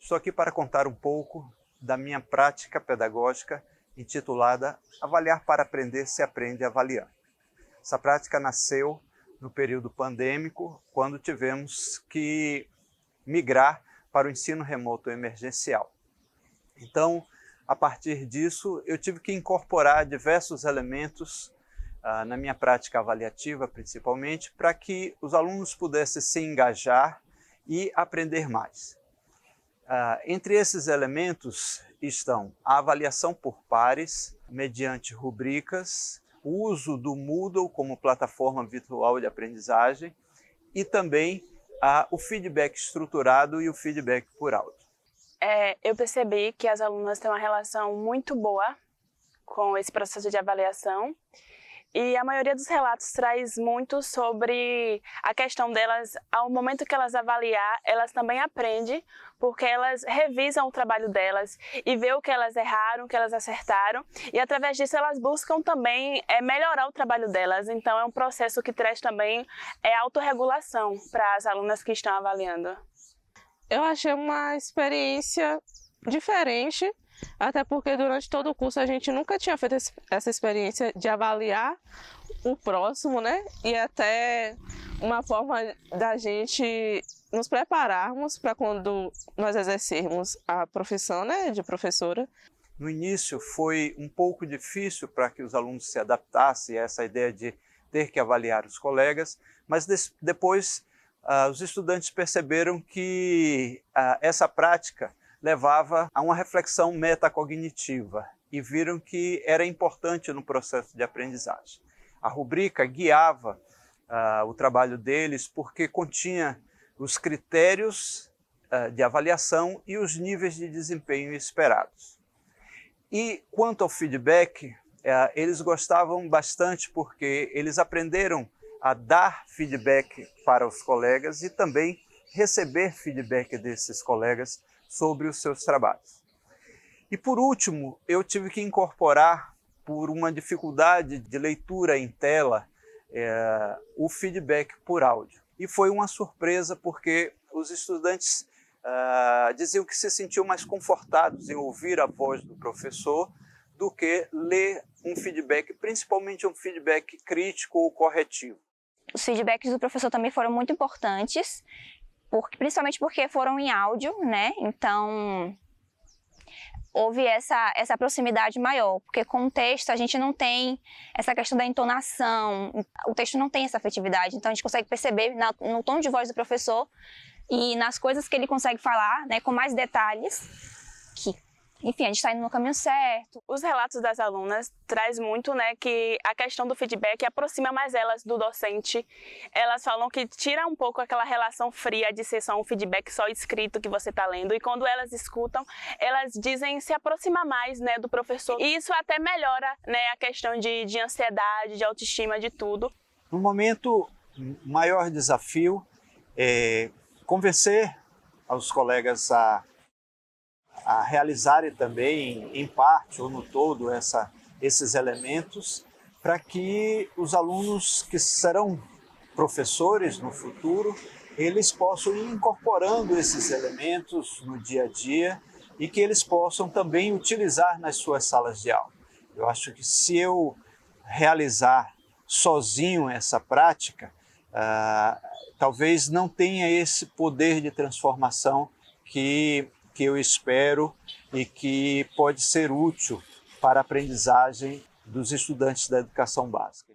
Estou aqui para contar um pouco da minha prática pedagógica intitulada Avaliar para Aprender se aprende avaliando. Essa prática nasceu no período pandêmico, quando tivemos que migrar para o ensino remoto emergencial. Então, a partir disso, eu tive que incorporar diversos elementos na minha prática avaliativa, principalmente, para que os alunos pudessem se engajar e aprender mais. Entre esses elementos estão a avaliação por pares, mediante rubricas, o uso do Moodle como plataforma virtual de aprendizagem e também o feedback estruturado e o feedback por áudio. Eu percebi que as alunas têm uma relação muito boa com esse processo de avaliação. E a maioria dos relatos traz muito sobre a questão delas, ao momento que elas avaliar, elas também aprendem, porque elas revisam o trabalho delas e vê o que elas erraram, o que elas acertaram, e através disso elas buscam também melhorar o trabalho delas. Então é um processo que traz também autorregulação para as alunas que estão avaliando. Eu achei uma experiência diferente, até porque durante todo o curso a gente nunca tinha feito essa experiência de avaliar o próximo, né? E até uma forma da gente nos prepararmos para quando nós exercermos a profissão, né, de professora. No início foi um pouco difícil para que os alunos se adaptassem a essa ideia de ter que avaliar os colegas, mas depois os estudantes perceberam que essa prática levava a uma reflexão metacognitiva e viram que era importante no processo de aprendizagem. A rubrica guiava o trabalho deles porque continha os critérios de avaliação e os níveis de desempenho esperados. E quanto ao feedback, eles gostavam bastante porque eles aprenderam a dar feedback para os colegas e também receber feedback desses colegas sobre os seus trabalhos. E por último, eu tive que incorporar, por uma dificuldade de leitura em tela, o feedback por áudio. E foi uma surpresa porque os estudantes diziam que se sentiam mais confortados em ouvir a voz do professor do que ler um feedback, principalmente um feedback crítico ou corretivo. Os feedbacks do professor também foram muito importantes, principalmente porque foram em áudio, né? Então houve essa proximidade maior, porque com o texto a gente não tem essa questão da entonação, o texto não tem essa afetividade, então a gente consegue perceber no tom de voz do professor e nas coisas que ele consegue falar, né, com mais detalhes, que, enfim, a gente está indo no caminho certo. Os relatos das alunas traz muito, né, que a questão do feedback aproxima mais elas do docente. Elas falam que tira um pouco aquela relação fria de ser só um feedback só escrito que você está lendo. E quando elas escutam, elas dizem se aproximar mais, né, do professor. E isso até melhora, né, a questão de ansiedade, de autoestima, de tudo. No momento, o maior desafio é convencer os colegas a realizarem também, em parte ou no todo, esses elementos, para que os alunos que serão professores no futuro, eles possam ir incorporando esses elementos no dia a dia e que eles possam também utilizar nas suas salas de aula. Eu acho que se eu realizar sozinho essa prática, talvez não tenha esse poder de transformação que eu espero e que pode ser útil para a aprendizagem dos estudantes da educação básica.